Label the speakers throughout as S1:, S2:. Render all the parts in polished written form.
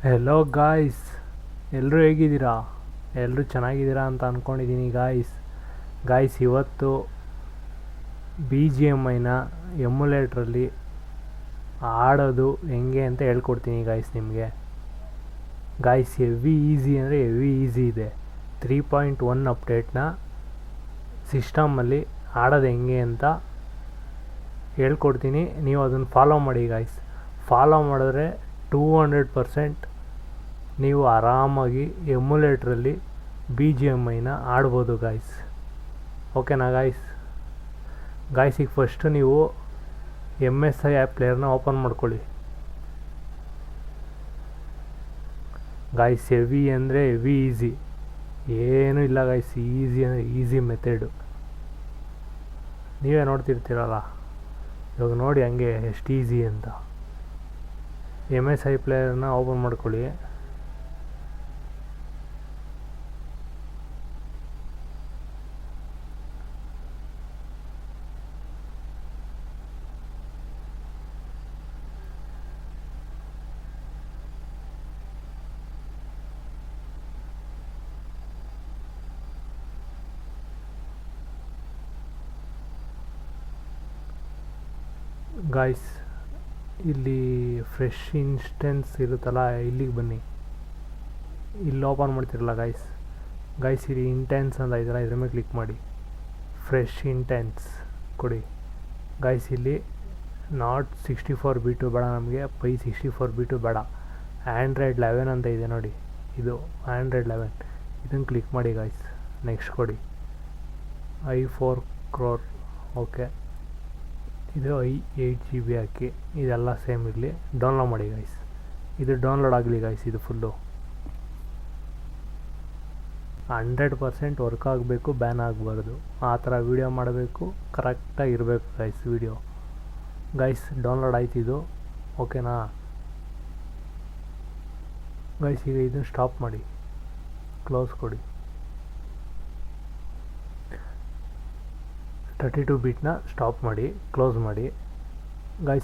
S1: Hello guys, ಎಲ್ಲರೂ ಹೇಗಿದ್ದೀರಾ? ಎಲ್ಲರೂ ಚೆನ್ನಾಗಿದ್ದೀರಾ ಅಂತ ಅಂದ್ಕೊಂಡಿದ್ದೀನಿ ಗಾಯ್ಸ್ ಇವತ್ತು ಬಿ ಜಿ ಎಮ್ ಐನ ಎಮ್ಯುಲೇಟ್ರಲ್ಲಿ ಆಡೋದು ಹೆಂಗೆ ಅಂತ ಹೇಳ್ಕೊಡ್ತೀನಿ ನಿಮಗೆ. ಹೆವಿ ಈಸಿ ಅಂದರೆ ಹೆವಿ ಈಸಿ ಇದೆ. 3.1 ಅಪ್ಡೇಟ್ನ ಸಿಸ್ಟಮಲ್ಲಿ ಆಡೋದು ಹೆಂಗೆ ಅಂತ ಹೇಳ್ಕೊಡ್ತೀನಿ. ನೀವು ಅದನ್ನು ಫಾಲೋ ಮಾಡಿ ಫಾಲೋ ಮಾಡಿದ್ರೆ 200% ನೀವು ಆರಾಮಾಗಿ ಎಮ್ಯುಲೇಟ್ರಲ್ಲಿ ಬಿ ಜಿ ಎಮ್ ಐನ ಆಡ್ಬೋದು ಓಕೆನಾ ಈಗ ಫಸ್ಟು ನೀವು MSI ಆ್ಯಪ್ ಪ್ಲೇಯರ್ನ ಓಪನ್ ಮಾಡ್ಕೊಳ್ಳಿ. ಹೆವಿ ಅಂದರೆ ಹೆವಿ ಈಸಿ, ಏನೂ ಇಲ್ಲ ಈಸಿ ಅಂದರೆ ಈಸಿ ಮೆಥಡು. ನೀವೇ ನೋಡ್ತಿರ್ತೀರಲ್ಲ, ಇವಾಗ ನೋಡಿ ಹಂಗೆ ಎಷ್ಟು ಈಸಿ ಅಂತ. MSI ಪ್ಲೇಯರ್ನ ಓಪನ್ ಮಾಡ್ಕೊಳ್ಳಿ. ಇಲ್ಲಿ ಫ್ರೆಶ್ ಇನ್ಸ್ಟೆನ್ಸ್ ಇರುತ್ತಲ್ಲ, ಇಲ್ಲಿಗೆ ಬನ್ನಿ. ಇಲ್ಲಿ ಓಪನ್ ಮಾಡ್ತಿರಲ್ಲ ಇಲ್ಲಿ ಇಂಟೆನ್ಸ್ ಅಂತ ಇದೆಯಲ್ಲ, ಇದ್ರ ಮೇಲೆ ಕ್ಲಿಕ್ ಮಾಡಿ. ಫ್ರೆಶ್ ಇಂಟೆನ್ಸ್ ಕೊಡಿ ಇಲ್ಲಿ. ನಾಟ್ 64 ಬಿಟು ಬೇಡ ನಮಗೆ, 64 ಬಿಟು ಬೇಡ. ಆ್ಯಂಡ್ರಾಯ್ಡ್ 11 ಅಂತ ಇದೆ ನೋಡಿ, ಇದು ಆ್ಯಂಡ್ರಾಯ್ಡ್ 11. ಇದನ್ನು ಕ್ಲಿಕ್ ಮಾಡಿ ನೆಕ್ಸ್ಟ್ ಕೊಡಿ. i4 crore okay. ಇದು 8 GB ಹಾಕಿ, ಇದೆಲ್ಲ ಸೇಮ್ ಇರಲಿ. ಡೌನ್ಲೋಡ್ ಮಾಡಿ ಇದು ಡೌನ್ಲೋಡ್ ಆಗಲಿ ಇದು ಫುಲ್ಲು 100% ವರ್ಕ್ ಆಗಬೇಕು, ಬ್ಯಾನ್ ಆಗಬಾರ್ದು. ಆ ಥರ ವೀಡಿಯೋ ಮಾಡಬೇಕು, ಕರೆಕ್ಟಾಗಿ ಇರಬೇಕು ವೀಡಿಯೋ. ಡೌನ್ಲೋಡ್ ಆಯ್ತು ಇದು, ಓಕೆನಾ? ಈಗ ಇದನ್ನು ಸ್ಟಾಪ್ ಮಾಡಿ, ಕ್ಲೋಸ್ ಕೊಡಿ. 32 ಬಿಟ್ನ ಸ್ಟಾಪ್ ಮಾಡಿ, ಕ್ಲೋಸ್ ಮಾಡಿ.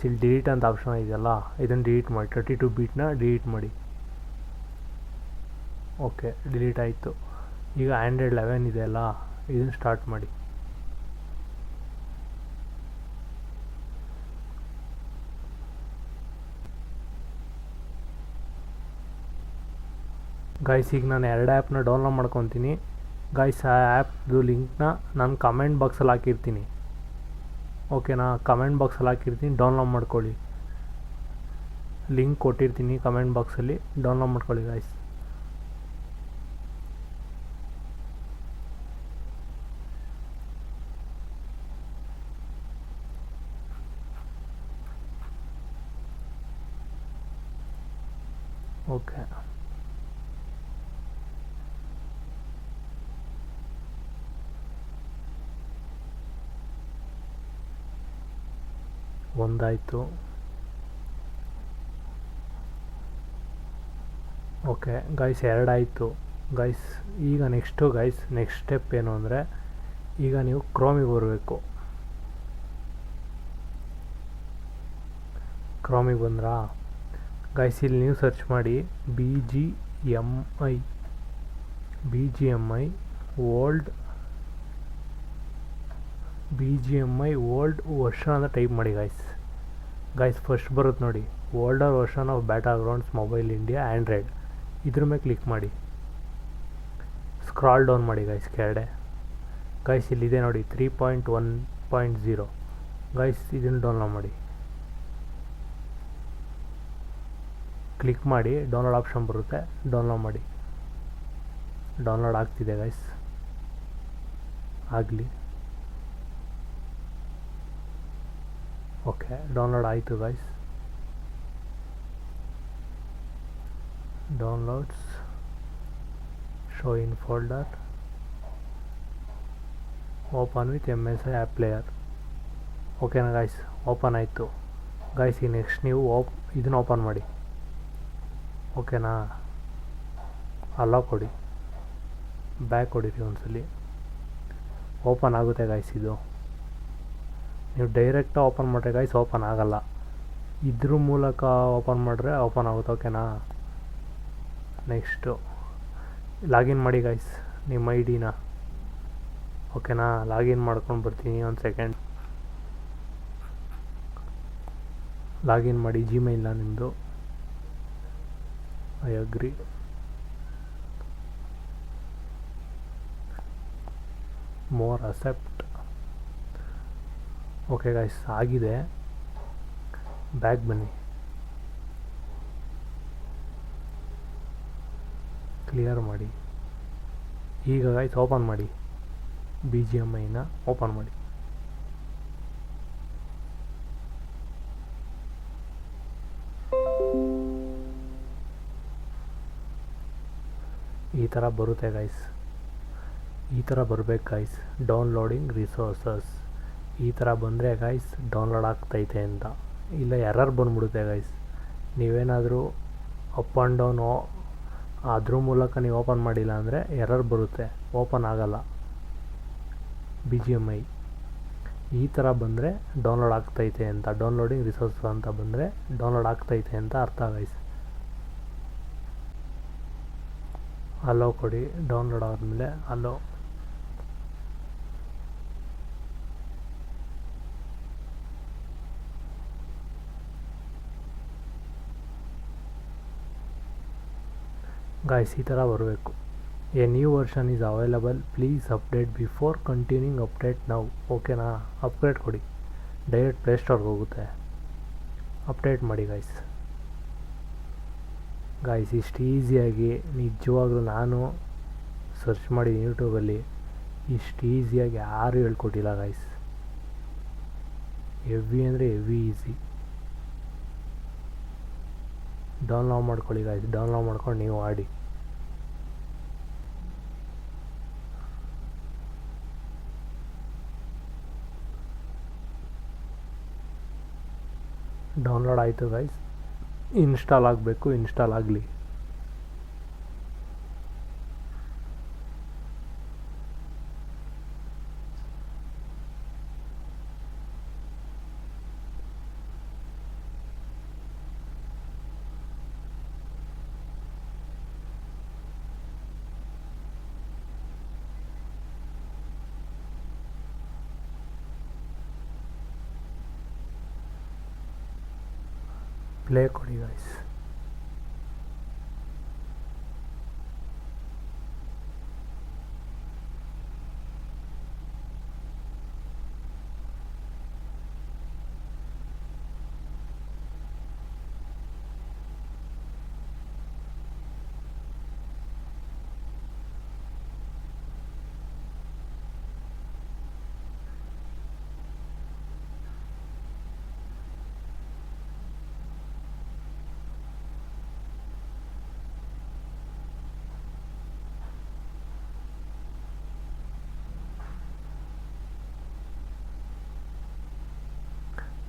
S1: ಇಲ್ಲಿ ಡಿಲೀಟ್ ಅಂತ ಆಪ್ಷನ್ ಇದೆಯಲ್ಲ, ಇದನ್ನು ಡಿಲೀಟ್ ಮಾಡಿ. 32 ಬಿಟ್ನ ಡಿಲೀಟ್ ಮಾಡಿ. ಓಕೆ, ಡಿಲೀಟ್ ಆಯಿತು. ಈಗ ಆ್ಯಂಡ್ರಾಯ್ಡ್ 11 ಇದೆಯಲ್ಲ, ಇದನ್ನು ಸ್ಟಾರ್ಟ್ ಮಾಡಿ. ಈಗ ನಾನು 2 ಆ್ಯಪ್ನ ಡೌನ್ಲೋಡ್ ಮಾಡ್ಕೊತೀನಿ. ಆ ಆ್ಯಪ್ದು ಲಿಂಕ್ನ ನಾನು ಕಮೆಂಟ್ ಬಾಕ್ಸಲ್ಲಿ ಹಾಕಿರ್ತೀನಿ, ಓಕೆನಾ? ಕಮೆಂಟ್ ಬಾಕ್ಸಲ್ಲಿ ಹಾಕಿರ್ತೀನಿ, ಡೌನ್ಲೋಡ್ ಮಾಡ್ಕೊಳ್ಳಿ. ಲಿಂಕ್ ಕೊಟ್ಟಿರ್ತೀನಿ ಕಮೆಂಟ್ ಬಾಕ್ಸಲ್ಲಿ, ಡೌನ್ಲೋಡ್ ಮಾಡ್ಕೊಳ್ಳಿ ಓಕೆ. ಒಂದಾಯಿತು. ಓಕೆ 2 ಆಯಿತು ಈಗ ನೆಕ್ಸ್ಟ್ ಸ್ಟೆಪ್ ಏನು ಅಂದರೆ, ಈಗ ನೀವು ಕ್ರೋಮಿಗೆ ಬರಬೇಕು. ಕ್ರೋಮಿಗೆ ಬಂದ್ರಾ? ಇಲ್ಲಿ ನೀವು ಸರ್ಚ್ ಮಾಡಿ BGMI ಓಲ್ಡ್ ವರ್ಷನ್ ಅಂತ ಟೈಪ್ ಮಾಡಿ ಫಸ್ಟ್ ಬರುತ್ತೆ ನೋಡಿ, older version of battle grounds mobile India Android. ಇದ್ರ ಮೇಲೆ ಕ್ಲಿಕ್ ಮಾಡಿ, ಸ್ಕ್ರಾಲ್ ಡೌನ್ ಮಾಡಿ ಕೆಳಗಡೆ. ಇಲ್ಲಿದೆ ನೋಡಿ 3.1.0. ಇದನ್ನು ಡೌನ್ಲೋಡ್ ಮಾಡಿ. ಕ್ಲಿಕ್ ಮಾಡಿ, ಡೌನ್ಲೋಡ್ ಆಪ್ಷನ್ ಬರುತ್ತೆ, ಡೌನ್ಲೋಡ್ ಮಾಡಿ. ಡೌನ್ಲೋಡ್ ಆಗ್ತಿದೆ ಆಗಲಿ. ಓಕೆ, ಡೌನ್ಲೋಡ್ ಆಯಿತು downloads, show in folder, open with MSI app player. ಓಕೆನಾ ಓಪನ್ ಆಯಿತು. ಈಗ ನೆಕ್ಸ್ಟ್ ನೀವು ಇದನ್ನು ಓಪನ್ ಮಾಡಿ, ಓಕೆನಾ? ಅಲೋ ಕೊಡಿ, ಬ್ಯಾಕ್ ಕೊಡಿರಿ ಒಂದ್ಸಲಿ. ಓಪನ್ ಆಗುತ್ತೆ ಇದು. ನೀವು ಡೈರೆಕ್ಟಾಗಿ ಓಪನ್ ಮಾಡಿದ್ರೆ ಓಪನ್ ಆಗಲ್ಲ. ಇದ್ರ ಮೂಲಕ ಓಪನ್ ಮಾಡಿದ್ರೆ ಓಪನ್ ಆಗುತ್ತೆ, ಓಕೆನಾ? ನೆಕ್ಸ್ಟು ಲಾಗಿನ್ ಮಾಡಿ ಗೈಸ್ ನಿಮ್ಮ ಐ ಡಿನ. ಓಕೆನಾ, ಲಾಗಿನ್ ಮಾಡ್ಕೊಂಡು ಬರ್ತೀನಿ, ಒಂದು ಸೆಕೆಂಡ್. ಲಾಗಿನ್ ಮಾಡಿ ಜಿಮೇಲ್ನ ನಿಮ್ಮದು. I agree. More accept. Okay guys, ಆಗಿದೆ. ಬ್ಯಾಕ್ ಬನ್ನಿ, ಕ್ಲಿಯರ್ ಮಾಡಿ. ಈಗ ಗೈಸ್ ಓಪನ್ ಮಾಡಿ, BGMIನ ಓಪನ್ ಮಾಡಿ. ಈ ಥರ ಬರುತ್ತೆ ಗೈಸ್, ಈ ಥರ ಬರಬೇಕು ಗೈಸ್. ಡೌನ್ಲೋಡಿಂಗ್ ರಿಸೋರ್ಸಸ್ ಈ ಥರ ಬಂದರೆ ಗೈಸ್ ಡೌನ್ಲೋಡ್ ಆಗ್ತೈತೆ ಅಂತ. ಇಲ್ಲ ಎರರ್ ಬಂದ್ಬಿಡುತ್ತೆ ಗೈಸ್. ನೀವೇನಾದರೂ ಅಪ್ ಆ್ಯಂಡ್ ಡೌನು ಅದ್ರ ಮೂಲಕ ನೀವು ಓಪನ್ ಮಾಡಿಲ್ಲ ಅಂದರೆ ಎರರ್ ಬರುತ್ತೆ, ಓಪನ್ ಆಗಲ್ಲ. BGMI ಈ ಥರ ಬಂದರೆ ಡೌನ್ಲೋಡ್ ಆಗ್ತೈತೆ ಅಂತ, ಡೌನ್ಲೋಡಿಂಗ್ ರಿಸೋರ್ಸ್ ಅಂತ ಬಂದರೆ ಡೌನ್ಲೋಡ್ ಆಗ್ತೈತೆ ಅಂತ ಅರ್ಥ ಗೈಸ್. ಅಲೋ ಕೊಡಿ, ಡೌನ್ಲೋಡ್ ಆದಮೇಲೆ ಅಲೋ. ಗಾಯ್ಸ್ ಈ ಥರ ಬರಬೇಕು. A new version is available, please update before continuing update ನಾವು. ಓಕೆನಾ, ಅಪ್ಡೇಟ್ ಕೊಡಿ, ಡೈರೆಕ್ಟ್ ಪ್ಲೇಸ್ಟೋರ್ಗೆ ಹೋಗುತ್ತೆ. ಅಪ್ಡೇಟ್ ಮಾಡಿ ಗಾಯ್ಸ್. ಗಾಯ್ಸ್ ಇಷ್ಟು ಈಸಿಯಾಗಿ ನಿಜವಾಗ್ಲೂ ನಾನು ಸರ್ಚ್ ಮಾಡಿ ಯೂಟ್ಯೂಬಲ್ಲಿ ಇಷ್ಟು ಈಸಿಯಾಗಿ ಯಾರೂ ಹೇಳ್ಕೊಟ್ಟಿಲ್ಲ ಗಾಯ್ಸ್. ಹೆವಿ ಅಂದರೆ ಹೆವಿ ಈಸಿ. ಡೌನ್ಲೋಡ್ ಮಾಡ್ಕೊಳ್ಳಿ ಗಾಯ್ಸ್, ಡೌನ್ಲೋಡ್ ಮಾಡ್ಕೊಂಡು ನೀವು ಆಡಿ. ಡೌನ್ಲೋಡ್ ಆಯಿತು ಗೈಸ್, ಇನ್ಸ್ಟಾಲ್ ಆಗಬೇಕು, ಇನ್ಸ್ಟಾಲ್ ಆಗಲಿ. ಪ್ಲೇ ಕೊಡಿ ಗೈಸ್.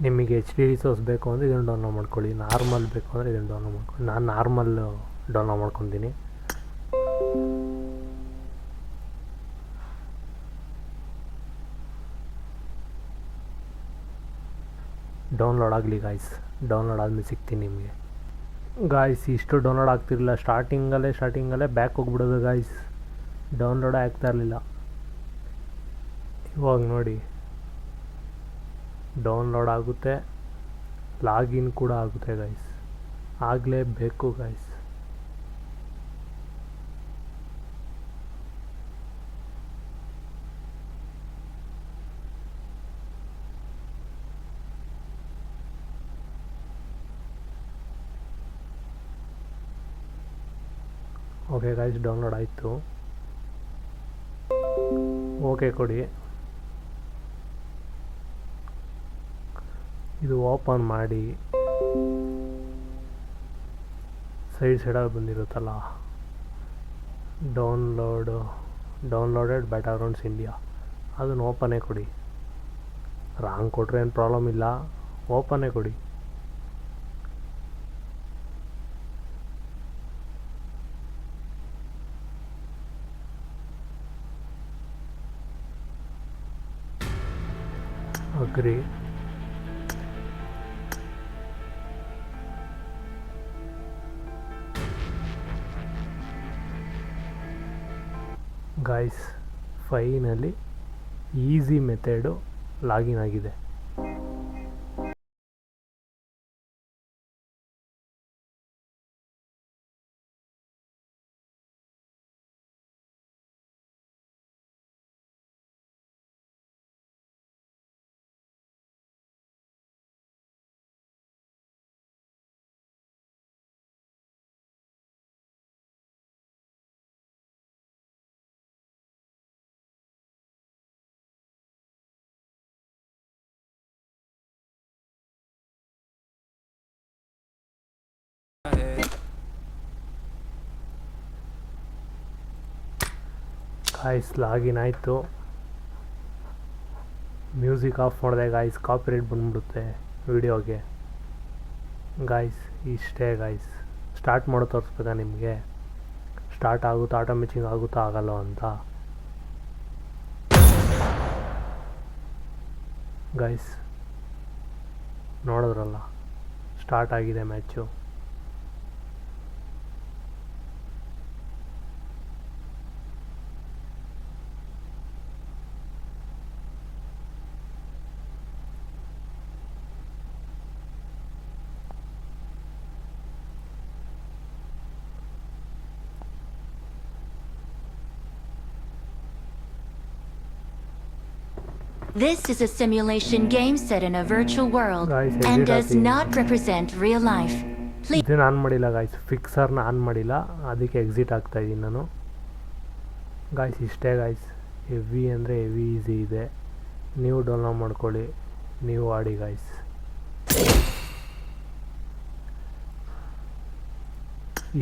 S1: ನಿಮಗೆ HD ರಿಸೋರ್ಸ್ ಬೇಕು ಅಂದರೆ ಇದನ್ನು ಡೌನ್ಲೋಡ್ ಮಾಡ್ಕೊಳ್ಳಿ, ನಾರ್ಮಲ್ ಬೇಕು ಅಂದರೆ ಇದನ್ನು ಡೌನ್ಲೋಡ್ ಮಾಡ್ಕೊಳ್ಳಿ. ನಾನು ನಾರ್ಮಲ್ ಡೌನ್ಲೋಡ್ ಮಾಡ್ಕೊತೀನಿ. ಡೌನ್ಲೋಡ್ ಆಗಲಿ ಗಾಯ್ಸ್, ಡೌನ್ಲೋಡ್ ಆದಮೇಲೆ ಸಿಗ್ತೀನಿ ನಿಮಗೆ. ಗಾಯ್ಸ್ ಇಷ್ಟು ಡೌನ್ಲೋಡ್ ಆಗ್ತಿರಲಿಲ್ಲ, ಸ್ಟಾರ್ಟಿಂಗಲ್ಲೇ ಬ್ಯಾಕ್ ಹೋಗ್ಬಿಡೋದು ಗಾಯ್ಸ್, ಡೌನ್ಲೋಡೇ ಆಗ್ತಾ ಇರಲಿಲ್ಲ. ಇವಾಗ ನೋಡಿ ಡೌನ್ಲೋಡ್ ಆಗುತ್ತೆ, ಲಾಗಿನ್ ಕೂಡ ಆಗುತ್ತೆ ಗೈಸ್. ಆಗಲೇಬೇಕು ಗೈಸ್. ಓಕೆ ಗೈಸ್, ಡೌನ್ಲೋಡ್ ಆಯಿತು. ಓಕೆ ಕೊಡಿ. ಇದು ಓಪನ್ ಮಾಡಿ, ಸೈಡಲ್ಲಿ ಬಂದಿರುತ್ತಲ್ಲ ಡೌನ್ಲೋಡೆಡ್ ಬ್ಯಾಟಾ ಗ್ರೌಂಡ್ಸ್ ಇಂಡಿಯಾ, ಅದನ್ನು ಓಪನೇ ಕೊಡಿ. ರಾಂಗ್ ಕೊಟ್ಟರೆ ಏನು ಪ್ರಾಬ್ಲಮ್ ಇಲ್ಲ, ಓಪನೇ ಕೊಡಿ. Agri. Guys finally easy method login ಆಗಿದೆ. ಗಾಯ್ಸ್ ಲಾಗಿನ್ ಆಯಿತು. ಮ್ಯೂಸಿಕ್ ಆಫ್ ಮಾಡಿದೆ ಗಾಯ್ಸ್, ಕಾಪಿರೈಟ್ ಬಂದ್ಬಿಡುತ್ತೆ ವಿಡಿಯೋಗೆ. ಗಾಯ್ಸ್ ಇಷ್ಟೇ ಗಾಯ್ಸ್. ಸ್ಟಾರ್ಟ್ ಮಾಡೋ ತೋರಿಸ್ಬೇಕಾ ನಿಮಗೆ? ಸ್ಟಾರ್ಟ್ ಆಗುತ್ತಾ, ಆಟೋ ಮ್ಯಾಚಿಂಗ್ ಆಗುತ್ತಾ ಆಗಲ್ಲ ಅಂತ. ಗಾಯ್ಸ್ ನೋಡಿದ್ರಲ್ಲ, ಸ್ಟಾರ್ಟ್ ಆಗಿದೆ match.
S2: This is a simulation game set in a virtual world and does not represent real life.
S1: ಇದನ್ನು ಆನ್ ಮಾಡಿಲ್ಲ ಗಾಯ್ಸ್, ಫಿಕ್ಸರ್ನ ಆನ್ ಮಾಡಿಲ್ಲ, ಅದಕ್ಕೆ ಎಕ್ಸಿಟ್ ಆಗ್ತಾಯಿದ್ದೀನಿ ನಾನು. ಗಾಯ್ಸ್ ಇಷ್ಟೇ ಗಾಯ್ಸ್. ಹೆವಿ ಅಂದರೆ ಹೆವಿ ಈಸಿ ಇದೆ. ನೀವು ಡೌನ್ಲೋಡ್ ಮಾಡ್ಕೊಳ್ಳಿ, ನೀವು ಆಡಿ ಗಾಯ್ಸ್.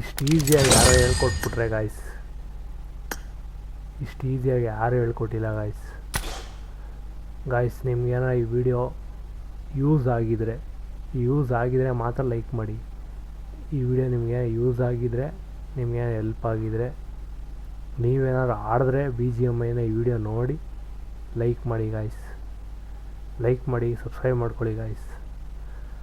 S1: ಇಷ್ಟು ಈಸಿಯಾಗಿ ಯಾರೋ ಹೇಳ್ಕೊಟ್ಬಿಟ್ರೆ ಗಾಯ್ಸ್, ಇಷ್ಟು ಈಸಿಯಾಗಿ ಯಾರು ಹೇಳ್ಕೊಟ್ಟಿಲ್ಲ ಗಾಯ್ಸ್. ಗಾಯ್ಸ್ ನಿಮ್ಗೇನಾರ ಈ ವಿಡಿಯೋ ಯೂಸ್ ಆಗಿದರೆ ಮಾತ್ರ ಲೈಕ್ ಮಾಡಿ. ಈ ವಿಡಿಯೋ ನಿಮಗೆ ಯೂಸ್ ಆಗಿದರೆ, ನಿಮಗೆ ಹೆಲ್ಪ್ ಆಗಿದರೆ, ನೀವೇನಾದ್ರು ಆಡಿದ್ರೆ BGMIನ ಈ ವಿಡಿಯೋ ನೋಡಿ ಲೈಕ್ ಮಾಡಿ ಗಾಯ್ಸ್. ಲೈಕ್ ಮಾಡಿ, ಸಬ್ಸ್ಕ್ರೈಬ್ ಮಾಡ್ಕೊಳ್ಳಿ ಗಾಯ್ಸ್.